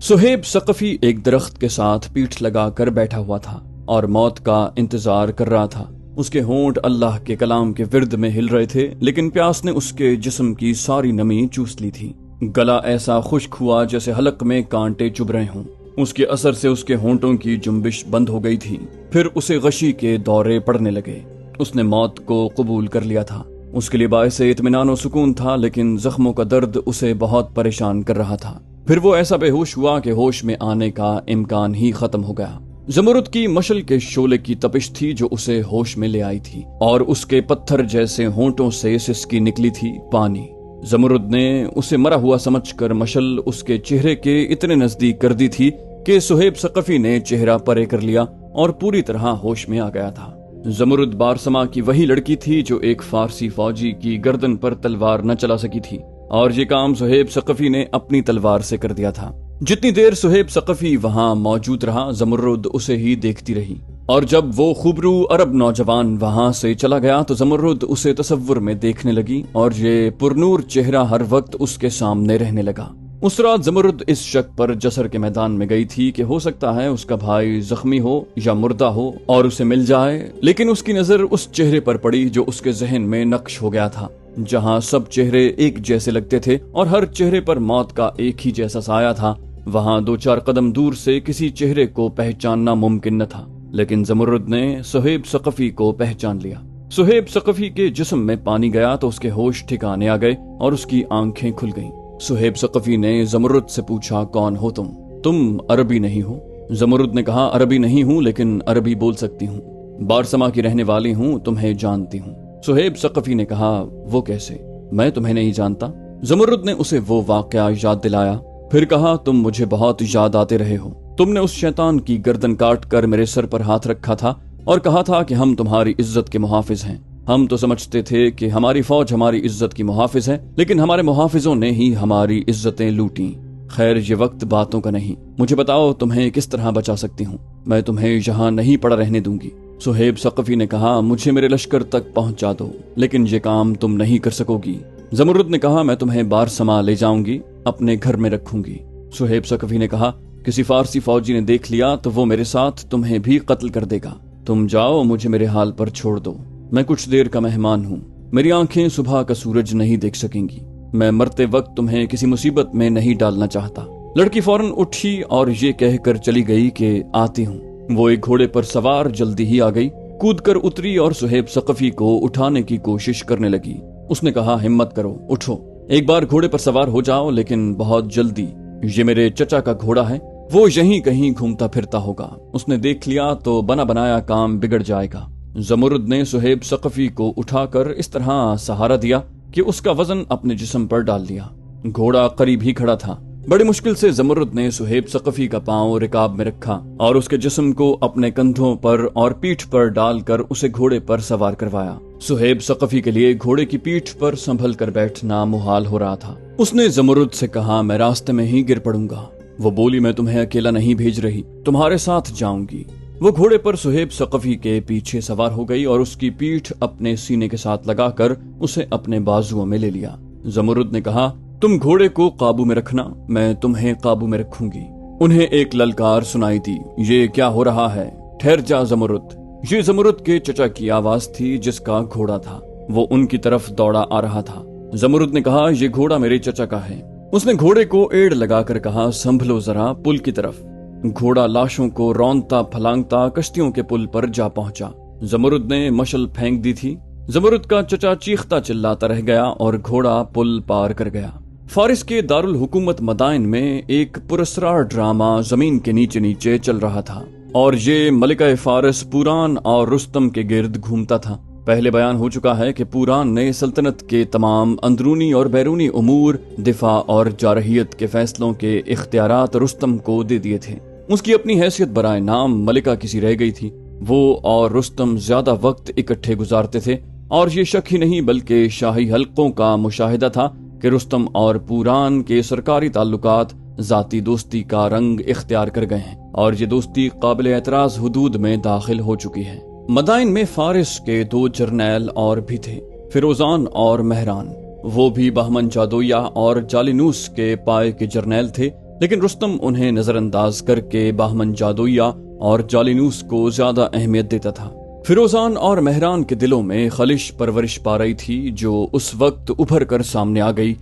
सुहेब सकफी एक दरख्त के साथ पीठ लगा कर बैठा हुआ था और मौत का इंतजार कर रहा था। उसके होंठ अल्लाह के कलाम के विर्द में हिल रहे थे, लेकिन प्यास ने उसके जिस्म की सारी नमी चूस ली थी। गला ऐसा खुश्क हुआ जैसे हलक में कांटे चुभ रहे हों। उसके असर से उसके होंठों की जुम्बिश बंद हो गई थी। फिर उसे गशी के दौरे पड़ने लगे। उसने मौत को कबूल कर लिया था। उसके लिए बाइसे इत्मीनान और सुकून था, लेकिन जख्मों का दर्द उसे बहुत परेशान कर रहा था। फिर वो ऐसा बेहोश हुआ कि होश में आने का इम्कान ही खत्म हो गया। जमरुद की मशल के शोले की तपिश थी जो उसे होश में ले आई थी, और उसके पत्थर जैसे होंठों से सिसकी निकली थी पानी। जमरुद ने उसे मरा हुआ समझकर मशल उसके चेहरे के इतने नजदीक कर दी थी कि सुहेब सकफी ने चेहरा परे कर लिया और पूरी तरह होश में आ गया था। जमरुद बारसमा की वही लड़की थी जो एक फारसी फौजी की गर्दन पर तलवार न चला सकी थी, और ये काम सुहेब सकफी ने अपनी तलवार से कर दिया था। जितनी देर सुहेब सकफी वहां मौजूद रहा, जमरुद उसे ही देखती रही, और जब वो खूबरू अरब नौजवान वहां से चला गया तो जमरुद उसे तसव्वुर में देखने लगी, और ये पुरनूर चेहरा हर वक्त उसके सामने रहने लगा। उस रात जमरुद इस शक पर जसर के मैदान में गई थी कि हो सकता है उसका भाई जख्मी हो या मुर्दा हो और उसे मिल जाए, लेकिन उसकी नजर उस चेहरे पर पड़ी जो उसके जहन में नक्श हो गया था, जहां सब चेहरे एक जैसे लगते थे और हर चेहरे पर मौत का एक ही जैसा साया था। वहां 2-4 कदम दूर से किसी चेहरे को पहचानना मुमकिन न था, लेकिन जमरुद ने सुहेब सकफी को पहचान लिया। सुहेब सकफी के जिस्म में पानी गया तो उसके होश ठिकाने आ गए और उसकी आंखें खुल गईं। सुहेब सकफी ने जमरुद से पूछा, कौन हो तुम अरबी नहीं हो? जमरुद ने कहा, अरबी नहीं हूँ, लेकिन अरबी बोल सकती हूँ। बारसमा की रहने वाली हूँ, तुम्हें जानती हूँ। सुहेब सकफी ने कहा, वो कैसे? मैं तुम्हें नहीं जानता। जमरुद ने उसे वो वाकया याद दिलाया। फिर कहा, तुम मुझे बहुत याद आते रहे हो। तुमने उस शैतान की गर्दन काट कर मेरे सर पर हाथ रखा था और कहा था कि हम तुम्हारी इज्जत के मुहाफिज हैं। हम तो समझते थे कि हमारी फौज हमारी इज्जत की मुहाफिज है, लेकिन हमारे मुहाफिजों ने ही हमारी इज्जतें लूटी। खैर, ये वक्त बातों का नहीं। मुझे बताओ, तुम्हें किस तरह बचा सकती हूँ? मैं तुम्हें यहाँ नहीं पड़ा रहने दूंगी। सुहेब सकफी ने कहा, मुझे मेरे लश्कर तक पहुंचा दो, लेकिन ये काम तुम नहीं कर सकोगी। जमरुद ने कहा, मैं तुम्हें बारसमा ले जाऊंगी, अपने घर में रखूंगी। सुहेब सकफी ने कहा, किसी फारसी फौजी ने देख लिया तो वो मेरे साथ तुम्हें भी कत्ल कर देगा। तुम जाओ, मुझे मेरे हाल पर छोड़ दो। मैं कुछ देर का मेहमान हूँ। मेरी आंखें सुबह का सूरज नहीं देख सकेंगी। मैं मरते वक्त तुम्हें किसी मुसीबत में नहीं डालना चाहता। लड़की फौरन उठी और ये कहकर चली गई कि आती हूँ। वो एक घोड़े पर सवार जल्दी ही आ गई, कूदकर उतरी और सुहेब सकफी को उठाने की कोशिश करने लगी। उसने कहा, हिम्मत करो, उठो, एक बार घोड़े पर सवार हो जाओ, लेकिन बहुत जल्दी। ये मेरे चचा का घोड़ा है, वो यहीं कहीं घूमता फिरता होगा। उसने देख लिया तो बना बनाया काम बिगड़ जाएगा। जमरुद ने सुहेब सकफी को उठाकर इस तरह सहारा दिया कि उसका वजन अपने जिस्म पर डाल लिया। घोड़ा करीब ही खड़ा था। बड़ी मुश्किल से जमरुद ने सुहेब सकफी का पांव रिकाब में रखा और उसके जिस्म को अपने कंधों पर और पीठ पर डालकर उसे घोड़े पर सवार करवाया। सुहेब सकफी के लिए घोड़े की पीठ पर संभल कर बैठना मुहाल हो रहा था। उसने जमरुद से कहा, मैं रास्ते में ही गिर पड़ूंगा। वो बोली, मैं तुम्हें अकेला नहीं भेज रही, तुम्हारे साथ जाऊंगी। वो घोड़े पर सुहेब सकफी के पीछे सवार हो गई और उसकी पीठ अपने सीने के साथ लगाकर उसे अपने बाजुओं में ले लिया। जमरुद ने कहा, तुम घोड़े को काबू में रखना, मैं तुम्हें काबू में रखूंगी। उन्हें एक ललकार सुनाई दी, ये क्या हो रहा है? ठहर जा जमरुद। ये जमरुद के चचा की आवाज थी जिसका घोड़ा था। वो उनकी तरफ दौड़ा आ रहा था। जमरुद ने कहा, ये घोड़ा मेरे चचा का है। उसने घोड़े को एड़ लगाकर कहा, संभलो जरा पुल की तरफ। घोड़ा लाशों को रौंदता फलांगता कश्तियों के पुल पर जा पहुंचा। जमरुद ने मशल फेंक दी थी। जमरुद का चचा चीखता चिल्लाता रह गया और घोड़ा पुल पार कर गया। फारिस के दारुल हुकूमत मदाइन में एक पुरस्कार ड्रामा जमीन के नीचे नीचे चल रहा था, और ये मलिका फारिस पुरान और रुस्तम के गिर्द घूमता था। पहले बयान हो चुका है कि पुरान ने सल्तनत के तमाम अंदरूनी और बैरूनी उमूर, दिफा और जारहियत के फैसलों के इख्तियारात रुस्तम को दे दिए थे। उसकी अपनी हैसियत बराए नाम मलिका किसी रह गई थी। वो और रुस्तम ज्यादा वक्त इकट्ठे गुजारते थे, और ये शक ही नहीं बल्कि शाही हल्कों का मुशाहिदा था कि रुस्तम और पुरान के सरकारी ताल्लुकात जाती दोस्ती का रंग इख्तियार कर गए हैं, और ये दोस्ती काबिल एतराज हुदूद में दाखिल हो चुकी है। मदाइन में फारिस के 2 जर्नैल और भी थे, फिरोजान और महरान। वो भी बहमन जादोया और जालिनूस के पाए के जर्नैल थे, لیکن رستم انہیں نظر انداز کر کے بہمن جادویہ اور جالینوس کو زیادہ اہمیت دیتا تھا۔ فیروزان اور مہران کے دلوں میں خلش پرورش پا رہی تھی جو اس وقت ابھر کر سامنے آ گئی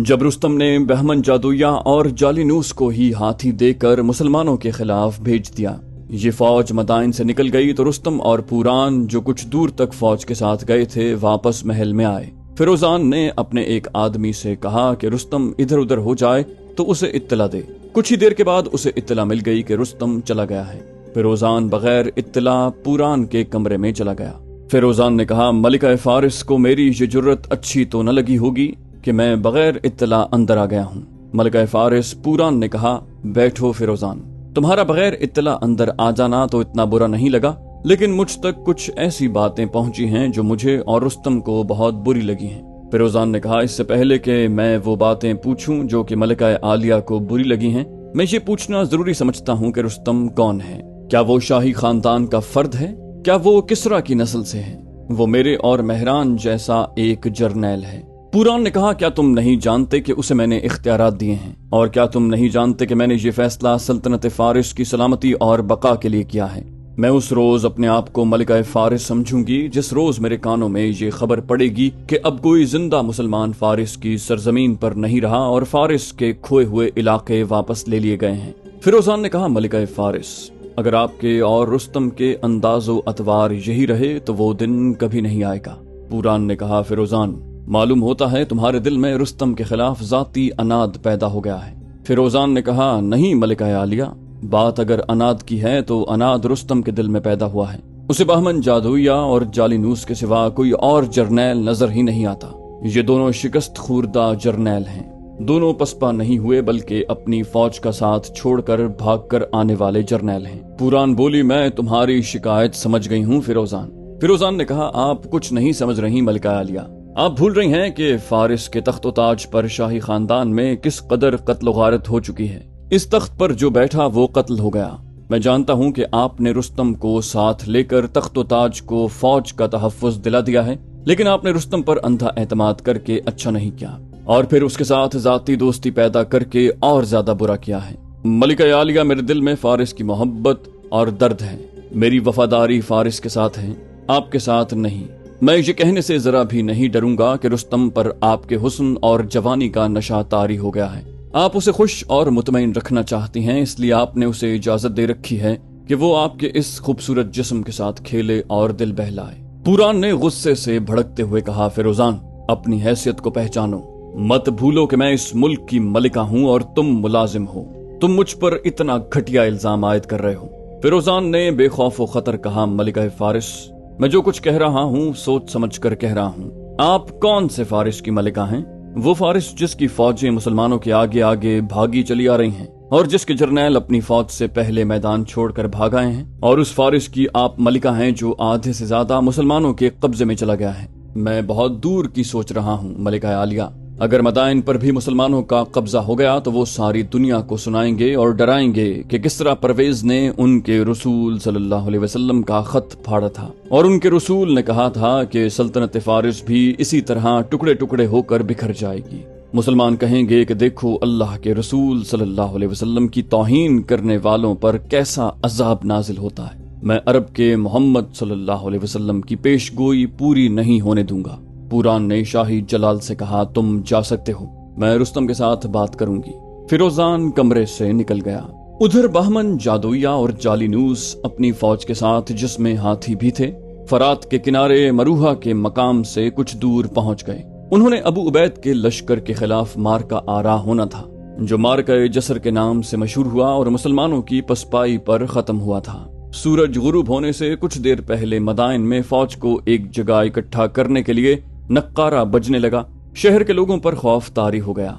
جب رستم نے بہمن جادویہ اور جالینوس کو ہی ہاتھی دے کر مسلمانوں کے خلاف بھیج دیا۔ یہ فوج مدائن سے نکل گئی تو رستم اور پوران جو کچھ دور تک فوج کے ساتھ گئے تھے واپس محل میں آئے۔ فیروزان نے اپنے ایک آدمی سے کہا کہ رستم ادھر ادھر ہو جائے تو اسے اطلاع دے۔ کچھ ہی دیر کے بعد اسے اطلاع مل گئی کہ رستم چلا گیا ہے۔ فیروزان بغیر اطلاع پوران کے کمرے میں چلا گیا۔ فیروزان نے کہا، ملکہ فارس کو میری یہ جرت اچھی تو نہ لگی ہوگی کہ میں بغیر اطلاع اندر آ گیا ہوں۔ ملکہ فارس پوران نے کہا، بیٹھو فیروزان، تمہارا بغیر اطلاع اندر آ جانا تو اتنا برا نہیں لگا، لیکن مجھ تک کچھ ایسی باتیں پہنچی ہیں جو مجھے اور رستم کو بہت بری لگی ہیں۔ فیروزان نے کہا، اس سے پہلے کہ میں وہ باتیں پوچھوں جو کہ ملکہ عالیہ کو بری لگی ہیں، میں یہ پوچھنا ضروری سمجھتا ہوں کہ رستم کون ہے؟ کیا وہ شاہی خاندان کا فرد ہے؟ کیا وہ کسرا کی نسل سے ہے؟ وہ میرے اور مہران جیسا ایک جرنیل ہے۔ پوران نے کہا، کیا تم نہیں جانتے کہ اسے میں نے اختیارات دیے ہیں؟ اور کیا تم نہیں جانتے کہ میں نے یہ فیصلہ سلطنت فارس کی سلامتی اور بقا کے لیے کیا ہے؟ میں اس روز اپنے آپ کو ملکہ فارس سمجھوں گی جس روز میرے کانوں میں یہ خبر پڑے گی کہ اب کوئی زندہ مسلمان فارس کی سرزمین پر نہیں رہا اور فارس کے کھوئے ہوئے علاقے واپس لے لیے گئے ہیں۔ فیروزان نے کہا، ملکہ فارس، اگر آپ کے اور رستم کے انداز و اطوار یہی رہے تو وہ دن کبھی نہیں آئے گا۔ پوران نے کہا، فیروزان، معلوم ہوتا ہے تمہارے دل میں رستم کے خلاف ذاتی اناد پیدا ہو گیا ہے۔ فیروزان نے کہا، نہیں ملکہ عالیہ، بات اگر اناد کی ہے تو اناد رستم کے دل میں پیدا ہوا ہے۔ اسے بہمن جادویہ اور جالینوس کے سوا کوئی اور جرنیل نظر ہی نہیں آتا۔ یہ دونوں شکست خوردہ جرنیل ہیں، دونوں پسپا نہیں ہوئے بلکہ اپنی فوج کا ساتھ چھوڑ کر بھاگ کر آنے والے جرنیل ہیں۔ پوران بولی، میں تمہاری شکایت سمجھ گئی ہوں فیروزان۔ فیروزان نے کہا، آپ کچھ نہیں سمجھ رہی ملکہ عالیہ، آپ بھول رہی ہیں کہ فارس کے تخت و تاج پر شاہی خاندان میں کس قدر قتل و غارت ہو چکی ہے۔ اس تخت پر جو بیٹھا وہ قتل ہو گیا۔ میں جانتا ہوں کہ آپ نے رستم کو ساتھ لے کر تخت و تاج کو فوج کا تحفظ دلا دیا ہے، لیکن آپ نے رستم پر اندھا اعتماد کر کے اچھا نہیں کیا، اور پھر اس کے ساتھ ذاتی دوستی پیدا کر کے اور زیادہ برا کیا ہے۔ ملکہ عالیہ، میرے دل میں فارس کی محبت اور درد ہے، میری وفاداری فارس کے ساتھ ہے، آپ کے ساتھ نہیں۔ میں یہ کہنے سے ذرا بھی نہیں ڈروں گا کہ رستم پر آپ کے حسن اور جوانی کا نشہ طاری ہو گیا ہے۔ آپ اسے خوش اور مطمئن رکھنا چاہتی ہیں، اس لیے آپ نے اسے اجازت دے رکھی ہے کہ وہ آپ کے اس خوبصورت جسم کے ساتھ کھیلے اور دل بہلائے۔ پوران نے غصے سے بھڑکتے ہوئے کہا، فیروزان، اپنی حیثیت کو پہچانو، مت بھولو کہ میں اس ملک کی ملکہ ہوں اور تم ملازم ہو۔ تم مجھ پر اتنا گھٹیا الزام عائد کر رہے ہو۔ فیروزان نے بے خوف و خطر کہا، ملکہ فارس، میں جو کچھ کہہ رہا ہوں سوچ سمجھ کر کہہ رہا ہوں۔ آپ کون سے فارس کی ملکہ ہیں؟ وہ فارس جس کی فوجیں مسلمانوں کے آگے آگے بھاگی چلی آ رہی ہیں اور جس کے جرنیل اپنی فوج سے پہلے میدان چھوڑ کر بھاگ آئے ہیں، اور اس فارس کی آپ ملکہ ہیں جو آدھے سے زیادہ مسلمانوں کے قبضے میں چلا گیا ہے۔ میں بہت دور کی سوچ رہا ہوں ملکہ عالیہ، اگر مدائن پر بھی مسلمانوں کا قبضہ ہو گیا تو وہ ساری دنیا کو سنائیں گے اور ڈرائیں گے کہ کس طرح پرویز نے ان کے رسول صلی اللہ علیہ وسلم کا خط پھاڑا تھا، اور ان کے رسول نے کہا تھا کہ سلطنت فارس بھی اسی طرح ٹکڑے ٹکڑے ہو کر بکھر جائے گی۔ مسلمان کہیں گے کہ دیکھو اللہ کے رسول صلی اللہ علیہ وسلم کی توہین کرنے والوں پر کیسا عذاب نازل ہوتا ہے۔ میں عرب کے محمد صلی اللہ علیہ وسلم کی پیش گوئی پوری نہیں ہونے دوں گا۔ پوران نے شاہی جلال سے کہا، تم جا سکتے ہو، میں رستم کے ساتھ بات کروں گی۔ فیروزان کمرے سے نکل گیا۔ ادھر بہمن جادویہ اور جالینوس اپنی فوج کے ساتھ، جس میں ہاتھی بھی تھے، فرات کے کنارے مروہا کے مقام سے کچھ دور پہنچ گئے۔ انہوں نے ابو عبید کے لشکر کے خلاف مارکا آرا ہونا تھا، جو مارکا جسر کے نام سے مشہور ہوا اور مسلمانوں کی پسپائی پر ختم ہوا تھا۔ سورج غروب ہونے سے کچھ دیر پہلے مدائن میں فوج کو ایک جگہ اکٹھا کرنے کے لیے نقارہ بجنے لگا۔ شہر کے لوگوں پر خوف طاری ہو گیا،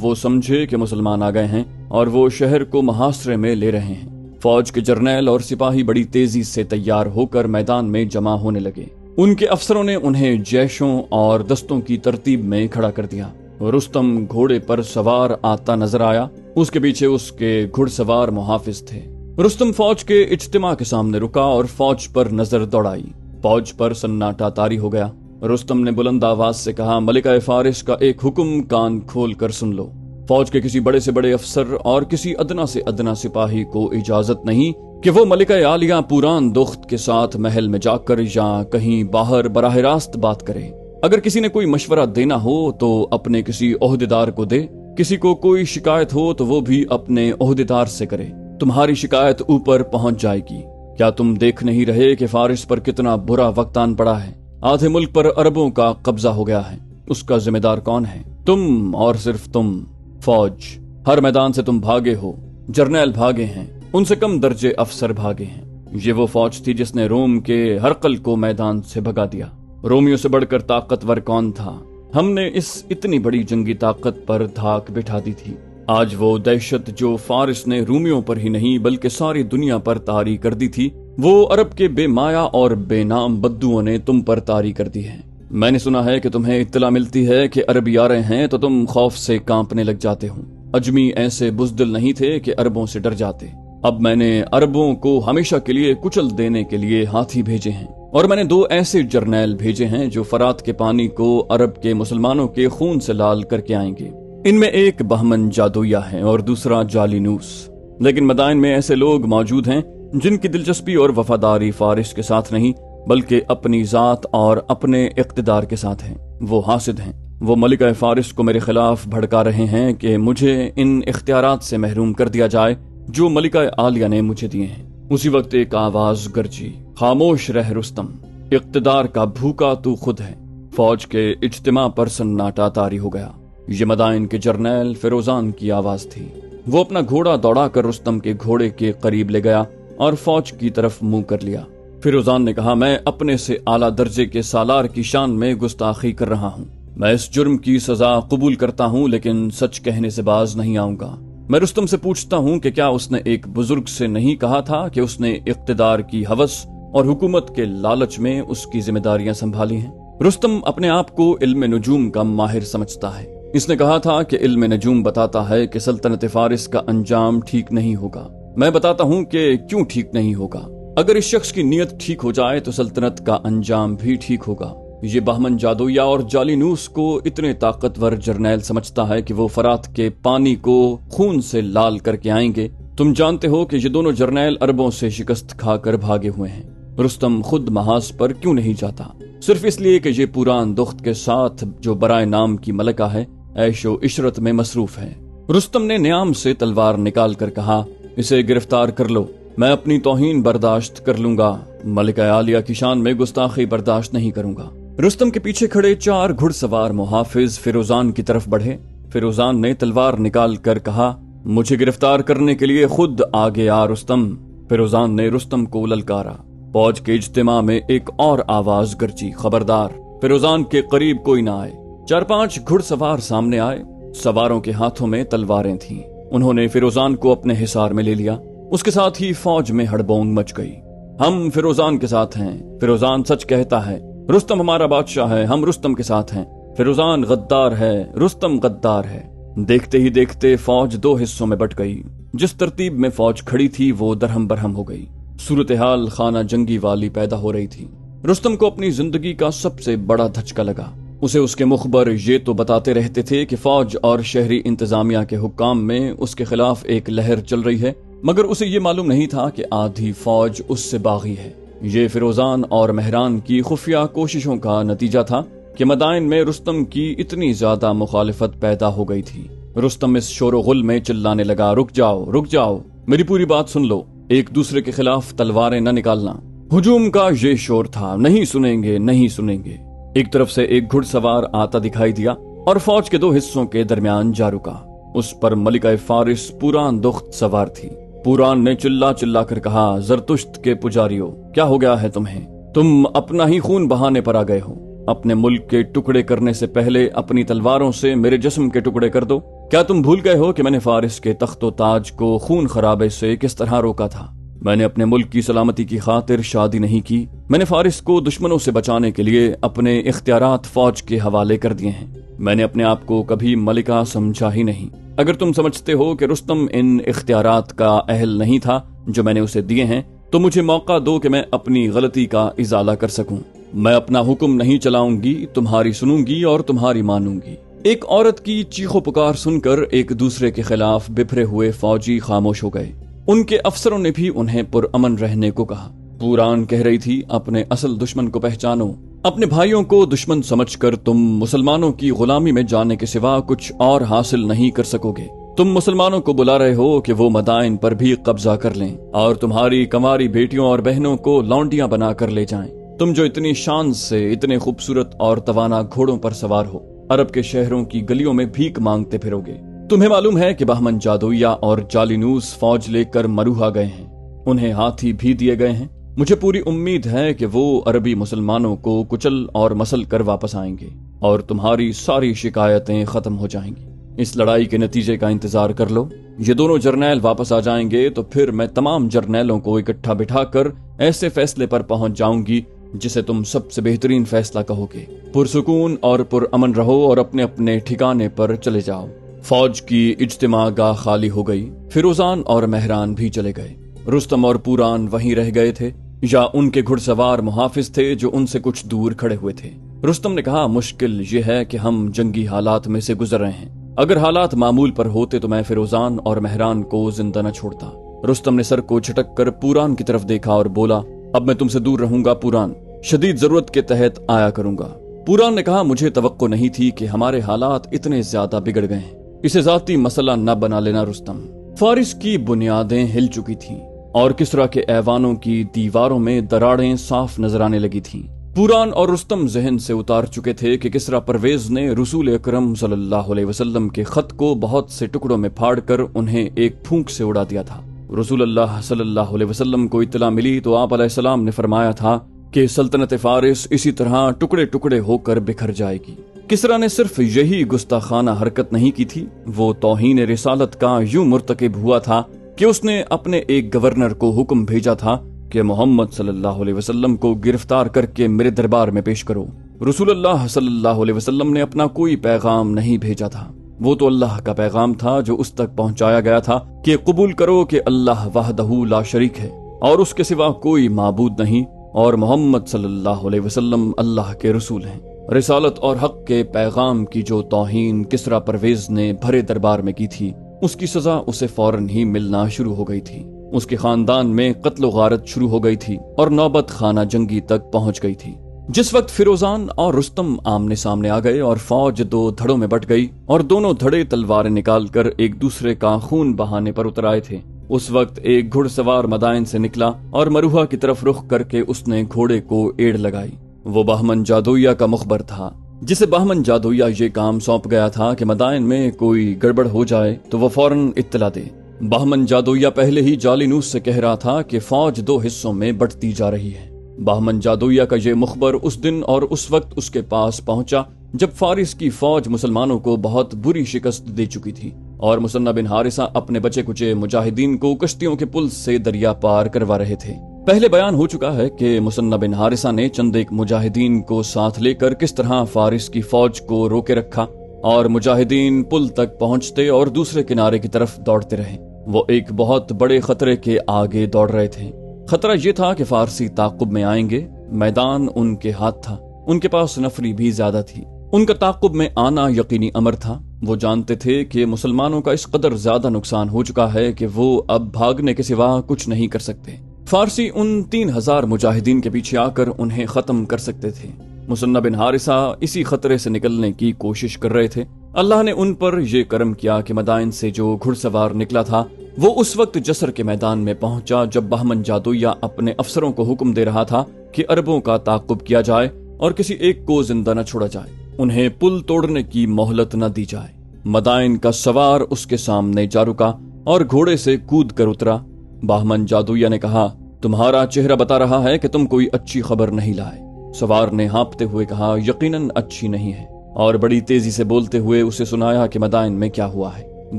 وہ سمجھے کہ مسلمان آ گئے ہیں اور وہ شہر کو محاصرے میں لے رہے ہیں۔ فوج کے جرنیل اور سپاہی بڑی تیزی سے تیار ہو کر میدان میں جمع ہونے لگے۔ ان کے افسروں نے انہیں جیشوں اور دستوں کی ترتیب میں کھڑا کر دیا۔ رستم گھوڑے پر سوار آتا نظر آیا، اس کے پیچھے اس کے گھڑ سوار محافظ تھے۔ رستم فوج کے اجتماع کے سامنے رکا اور فوج پر نظر دوڑائی۔ فوج پر سناٹا طاری ہو گیا۔ رستم نے بلند آواز سے کہا، ملکہ فارس کا ایک حکم کان کھول کر سن لو۔ फौज के किसी बड़े से बड़े अफसर और किसी अदना से अदना सिपाही को इजाजत नहीं कि वो मलिका आलिया पुरान दुख्त के साथ महल में जाकर या कहीं बाहर बराह रास्त बात करे। अगर किसी ने कोई मशवरा देना हो तो अपने किसी ओहदेदार को दे, किसी को कोई शिकायत हो तो वो भी अपने ओहदेदार से करे। तुम्हारी शिकायत ऊपर पहुंच जाएगी। क्या तुम देख नहीं रहे कि फारिस पर कितना बुरा वक्त आन पड़ा है? आधे मुल्क पर अरबों का कब्जा हो गया है। उसका जिम्मेदार कौन है? तुम और सिर्फ तुम। फौज, हर मैदान से तुम भागे हो। जर्नैल भागे हैं, उनसे कम दर्जे अफसर भागे हैं। ये वो फौज थी जिसने रोम के हरकल को मैदान से भगा दिया। रोमियो से बढ़कर ताकतवर कौन था? हमने इस इतनी बड़ी जंगी ताकत पर धाक बिठा दी थी। आज वो दहशत जो फारिस ने रोमियो पर ही नहीं बल्कि सारी दुनिया पर तारी कर दी थी, वो अरब के बेमाया और बेनाम बद्दुओं ने तुम पर तारी कर दी है। मैंने सुना है कि तुम्हें इत्तला मिलती है कि अरबी आ रहे हैं तो तुम खौफ से कांपने लग जाते हो। अजमी ऐसे बुज़दिल नहीं थे कि अरबों से डर जाते। अब मैंने अरबों को हमेशा के लिए कुचल देने के लिए हाथी भेजे हैं, और मैंने 2 ऐसे जर्नैल भेजे हैं जो फरात के पानी को अरब के मुसलमानों के खून से लाल करके आएंगे। इनमें एक बहमन जादुया है और दूसरा जालिनूस। लेकिन मदाइन में ऐसे लोग मौजूद हैं जिनकी दिलचस्पी और वफादारी फारिस के साथ नहीं बल्कि अपनी जात और अपने इक्तिदार के साथ है। वो हासिद हैं। वो मलिका फारिस को मेरे खिलाफ भड़का रहे हैं कि मुझे इन इख्तियारात से महरूम कर दिया जाए जो मलिका आलिया ने मुझे दिए हैं। उसी वक्त एक आवाज गरजी, खामोश रह रुस्तम, इक्तिदार का भूखा तू खुद है। फौज के इज्तिमा पर सन्नाटा तारी हो गया। ये मदाइन के जर्नैल फिरोजान की आवाज थी। वो अपना घोड़ा दौड़ाकर रुस्तम के घोड़े के करीब ले गया और फौज की तरफ मुंह कर लिया। फिरोजान ने कहा, मैं अपने से आला दर्जे के सालार की शान में गुस्ताखी कर रहा हूँ। मैं इस जुर्म की सजा कबूल करता हूँ लेकिन सच कहने से बाज नहीं आऊंगा। मैं रुस्तम से पूछता हूँ कि क्या उसने एक बुजुर्ग से नहीं कहा था कि उसने इक्तिदार की हवस और हुकूमत के लालच में उसकी जिम्मेदारियां संभाली हैं? रुस्तम अपने आप को इल्म नजूम का माहिर समझता है। इसने कहा था कि इल्म नजूम बताता है कि सल्तनत फारिस का अंजाम ठीक नहीं होगा। मैं बताता हूँ कि क्यों ठीक नहीं होगा। अगर इस शख्स की नीयत ठीक हो जाए तो सल्तनत का अंजाम भी ठीक होगा। ये बहमन जादुया और जालिनूस को इतने ताकतवर जर्नैल समझता है कि वो फरात के पानी को खून से लाल करके आएंगे। तुम जानते हो कि ये दोनों जर्नैल अरबों से शिकस्त खाकर भागे हुए हैं। रुस्तम खुद महाज पर क्यों नहीं जाता? सिर्फ इसलिए कि ये पुरान दुख्त के साथ जो बराए नाम की मलका है ऐशो इशरत में मसरूफ है। रुस्तम ने न्याम से तलवार निकाल कर कहा, इसे गिरफ्तार कर लो। मैं अपनी तौहीन बर्दाश्त कर लूंगा, मलिका आलिया की शान में गुस्ताखी बर्दाश्त नहीं करूंगा। रुस्तम के पीछे खड़े 4 घुड़सवार मुहाफिज फिरोजान की तरफ बढ़े। फिरोजान ने तलवार निकाल कर कहा, मुझे गिरफ्तार करने के लिए खुद आगे आ रुस्तम। फिरोजान ने रुस्तम को ललकारा। फौज के इज्तिमा में एक और आवाज गरजी, खबरदार, फिरोजान के करीब कोई ना आए। 4-5 घुड़सवार सामने आए। सवारों के हाथों में तलवारें थीं। उन्होंने फिरोजान को अपने हिसार में ले लिया। उसके साथ ही फौज में हड़बोंग मच गई। हम फिरोजान के साथ हैं। फिरोजान सच कहता है। रुस्तम हमारा बादशाह है। हम रुस्तम के साथ हैं। फिरोजान गद्दार है। रुस्तम गद्दार है। देखते ही देखते फौज 2 हिस्सों में बट गई। जिस तरतीब में फौज खड़ी थी वो दरहम बरहम हो गई। सूरत हाल खाना जंगी वाली पैदा हो रही थी। रुस्तम को अपनी जिंदगी का सबसे बड़ा धचका लगा। उसे उसके मुखबर ये तो बताते रहते थे कि फौज और शहरी इंतजामिया के हुक्काम में उसके खिलाफ एक लहर चल रही है, मगर उसे ये मालूम नहीं था कि आधी फौज उससे बागी है। ये फिरोजान और मेहरान की खुफिया कोशिशों का नतीजा था कि मदाइन में रुस्तम की इतनी ज्यादा मुखालिफत पैदा हो गई थी। रुस्तम इस शोर गुल में चिल्लाने लगा, रुक जाओ, मेरी पूरी बात सुन लो। एक दूसरे के खिलाफ तलवारें न निकालना। हुजूम का ये शोर था, नहीं सुनेंगे। एक तरफ से एक घुड़सवार आता दिखाई दिया और फौज के 2 हिस्सों के दरमियान जा रुका। उस पर मलिका फारिस पुरान दुख्त सवार थी। पुरान ने चिल्ला कर कहा, जरतुश्त के पुजारियों, क्या हो गया है तुम्हें? तुम अपना ही खून बहाने पर आ गए हो। अपने मुल्क के टुकड़े करने से पहले अपनी तलवारों से मेरे जिस्म के टुकड़े कर दो। क्या तुम भूल गए हो कि मैंने फारिस के तख्तो ताज को खून खराबे से किस तरह रोका था? मैंने अपने मुल्क की सलामती की खातिर शादी नहीं की। मैंने फारिस को दुश्मनों से बचाने के लिए अपने इख्तियारात फौज के हवाले कर दिए हैं। मैंने अपने आप को कभी मलिका समझा ही नहीं। अगर तुम समझते हो कि रुस्तम इन इख्तियारात का अहल नहीं था जो मैंने उसे दिए हैं, तो मुझे मौका दो कि मैं अपनी गलती का इजाला कर सकूं। मैं अपना हुक्म नहीं चलाऊंगी, तुम्हारी सुनूंगी और तुम्हारी मानूंगी। ایک عورت کی چیخو پکار سن کر ایک دوسرے کے خلاف بپھرے ہوئے فوجی خاموش ہو گئے۔ ان کے افسروں نے بھی انہیں پرامن رہنے کو کہا۔ پوران کہہ رہی تھی، اپنے اصل دشمن کو پہچانو۔ اپنے بھائیوں کو دشمن سمجھ کر تم مسلمانوں کی غلامی میں جانے کے سوا کچھ اور حاصل نہیں کر سکو گے۔ تم مسلمانوں کو بلا رہے ہو کہ وہ مدائن پر بھی قبضہ کر لیں اور تمہاری کنواری بیٹیوں اور بہنوں کو لونڈیاں بنا کر لے جائیں۔ تم جو اتنی شان سے اتنے خوبصورت اور توانا گھوڑوں پر سوار ہو، عرب کے شہروں کی گلیوں میں بھیک مانگتے پھرو گے۔ تمہیں معلوم ہے کہ بہمن جادویہ اور جالینوس فوج لے کر مروہا گئے ہیں، انہیں ہاتھی بھی دیے گئے ہیں۔ مجھے پوری امید ہے کہ وہ عربی مسلمانوں کو کچل اور مسل کر واپس آئیں گے اور تمہاری ساری شکایتیں ختم ہو جائیں گی۔ اس لڑائی کے نتیجے کا انتظار کر لو۔ یہ دونوں جرنیل واپس آ جائیں گے تو پھر میں تمام جرنیلوں کو اکٹھا بٹھا کر ایسے فیصلے پر پہنچ جاؤں گی جسے تم سب سے بہترین فیصلہ کہو گے۔ پرسکون اور پرامن رہو اور اپنے اپنے ٹھکانے پر چلے جاؤ۔ فوج کی اجتماع گاہ خالی ہو گئی۔ فیروزان اور مہران بھی چلے گئے۔ رستم اور پوران وہیں رہ گئے تھے یا ان کے گھڑ سوار محافظ تھے جو ان سے کچھ دور کھڑے ہوئے تھے۔ رستم نے کہا، مشکل یہ ہے کہ ہم جنگی حالات میں سے گزر رہے ہیں۔ اگر حالات معمول پر ہوتے تو میں فیروزان اور مہران کو زندہ نہ چھوڑتا۔ رستم نے سر کو جھٹک کر پوران کی طرف دیکھا اور بولا، اب میں تم سے دور رہوں گا پوران، شدید ضرورت کے تحت آیا کروں گا۔ پوران نے کہا، مجھے توقع نہیں تھی کہ ہمارے حالات اتنے زیادہ بگڑ گئے ہیں، اسے ذاتی مسئلہ نہ بنا لینا رستم۔ فارس کی بنیادیں ہل چکی تھیں اور کسرا کے ایوانوں کی دیواروں میں دراڑیں صاف نظر آنے لگی تھیں۔ پوران اور رستم ذہن سے اتار چکے تھے کہ کسرا پرویز نے رسول اکرم صلی اللہ علیہ وسلم کے خط کو بہت سے ٹکڑوں میں پھاڑ کر انہیں ایک پھونک سے اڑا دیا تھا۔ رسول اللہ صلی اللہ علیہ وسلم کو اطلاع ملی تو آپ علیہ السلام نے فرمایا تھا کہ سلطنت فارس اسی طرح ٹکڑے ٹکڑے ہو کر بکھر جائے گی۔ کسرا نے صرف یہی گستاخانہ حرکت نہیں کی تھی، وہ توہین رسالت کا یوں مرتکب ہوا تھا کہ اس نے اپنے ایک گورنر کو حکم بھیجا تھا کہ محمد صلی اللہ علیہ وسلم کو گرفتار کر کے میرے دربار میں پیش کرو۔ رسول اللہ صلی اللہ علیہ وسلم نے اپنا کوئی پیغام نہیں بھیجا تھا، وہ تو اللہ کا پیغام تھا جو اس تک پہنچایا گیا تھا کہ قبول کرو کہ اللہ وحدہ لا شریک ہے اور اس کے سوا کوئی معبود نہیں، اور محمد صلی اللہ علیہ وسلم اللہ کے رسول ہیں۔ رسالت اور حق کے پیغام کی جو توہین کسرا پرویز نے بھرے دربار میں کی تھی، اس کی سزا اسے فوراً ہی ملنا شروع ہو گئی تھی۔ اس کے خاندان میں قتل و غارت شروع ہو گئی تھی اور نوبت خانہ جنگی تک پہنچ گئی تھی۔ جس وقت فیروزان اور رستم آمنے سامنے آ گئے اور فوج دو دھڑوں میں بٹ گئی اور دونوں دھڑے تلواریں نکال کر ایک دوسرے کا خون بہانے پر اتر آئے تھے، اس وقت ایک گھڑ سوار مدائن سے نکلا اور مروہا کی طرف رخ کر کے اس نے گھوڑے کو ایڑ لگائی۔ وہ بہمن جادویہ کا مخبر تھا، جسے بہمن جادویہ یہ کام سونپ گیا تھا کہ مدائن میں کوئی گڑبڑ ہو جائے تو وہ فوراً اطلاع دے۔ بہمن جادویہ پہلے ہی جالینوس سے کہہ رہا تھا کہ فوج دو حصوں میں بٹتی جا رہی ہے۔ بہمن جادویہ کا یہ مخبر اس دن اور اس وقت اس کے پاس پہنچا جب فارس کی فوج مسلمانوں کو بہت بری شکست دے چکی تھی اور مثنہ بن حارثہ اپنے بچے کچے مجاہدین کو کشتیوں کے پل سے دریا پار کروا رہے تھے۔ پہلے بیان ہو چکا ہے کہ مثنہ بن حارثہ نے چند ایک مجاہدین کو ساتھ لے کر کس طرح فارس کی فوج کو روکے رکھا اور مجاہدین پل تک پہنچتے اور دوسرے کنارے کی طرف دوڑتے رہے۔ وہ ایک بہت بڑے خطرے کے آگے دوڑ رہے تھے۔ خطرہ یہ تھا کہ فارسی تعاقب میں آئیں گے، میدان ان کے ہاتھ تھا، ان کے پاس نفری بھی زیادہ تھی، ان کا تعاقب میں آنا یقینی امر تھا۔ وہ جانتے تھے کہ مسلمانوں کا اس قدر زیادہ نقصان ہو چکا ہے کہ وہ اب بھاگنے کے سوا کچھ نہیں کر سکتے۔ فارسی ان 3000 مجاہدین کے پیچھے آ کر انہیں ختم کر سکتے تھے۔ مثنہ بن حارثہ اسی خطرے سے نکلنے کی کوشش کر رہے تھے۔ اللہ نے ان پر یہ کرم کیا کہ مدائن سے جو گھڑ سوار نکلا تھا وہ اس وقت جسر کے میدان میں پہنچا جب بہمن جادویہ اپنے افسروں کو حکم دے رہا تھا کہ عربوں کا تعاقب کیا جائے اور کسی ایک کو زندہ نہ چھوڑا جائے، انہیں پل توڑنے کی مہلت نہ دی جائے۔ مدائن کا سوار اس کے سامنے جا رکا اور گھوڑے سے کود کر اترا۔ بہمن جادویہ نے کہا، تمہارا چہرہ بتا رہا ہے کہ تم کوئی اچھی خبر نہیں لائے۔ سوار نے ہانپتے ہوئے کہا، یقیناً اچھی نہیں ہے، اور بڑی تیزی سے بولتے ہوئے اسے سنایا کہ مدائن میں کیا ہوا ہے۔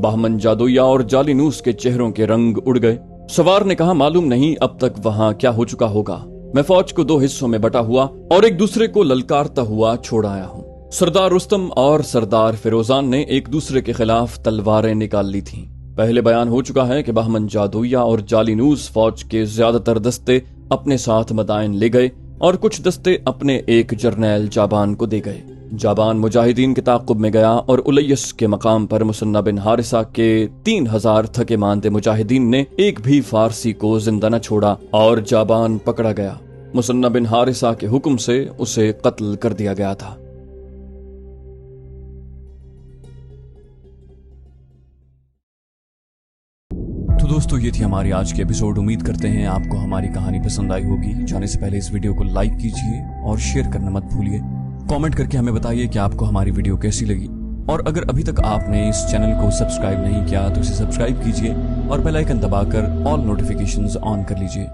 بہمن جادویہ اور جالینوس کے چہروں کے رنگ اڑ گئے۔ سوار نے کہا، معلوم نہیں اب تک وہاں کیا ہو چکا ہوگا، میں فوج کو 2 حصوں میں بٹا ہوا اور ایک دوسرے کو للکارتا ہوا چھوڑ آیا ہوں۔ سردار رستم اور سردار فیروزان نے ایک دوسرے کے خلاف تلواریں نکال لی تھیں۔ پہلے بیان ہو چکا ہے کہ بہمن جادویہ اور جالینوس فوج کے زیادہ تر دستے اپنے ساتھ مدائن لے گئے اور کچھ دستے اپنے ایک جرنیل جابان کو دے گئے۔ जाबान मुजाहिदीन के ताक़ुब में गया और उलैस के मकाम पर मुसन्ना बिन हारिसा के 3000 थके मांदे मुजाहिदीन ने एक भी फारसी को जिंदा न छोड़ा और जाबान पकड़ा गया। मुसन्ना बिन हारिसा के हुक्म से उसे कत्ल कर दिया गया था। तो दोस्तों, ये थी हमारी आज की एपिसोड। उम्मीद करते हैं आपको हमारी कहानी पसंद आई होगी। जाने से पहले इस वीडियो को लाइक कीजिए और शेयर करना मत भूलिए। कमेंट करके हमें बताइए कि आपको हमारी वीडियो कैसी लगी। और अगर अभी तक आपने इस चैनल को सब्सक्राइब नहीं किया तो इसे सब्सक्राइब कीजिए और बेल आइकन दबाकर ऑल नोटिफिकेशंस ऑन कर लीजिए।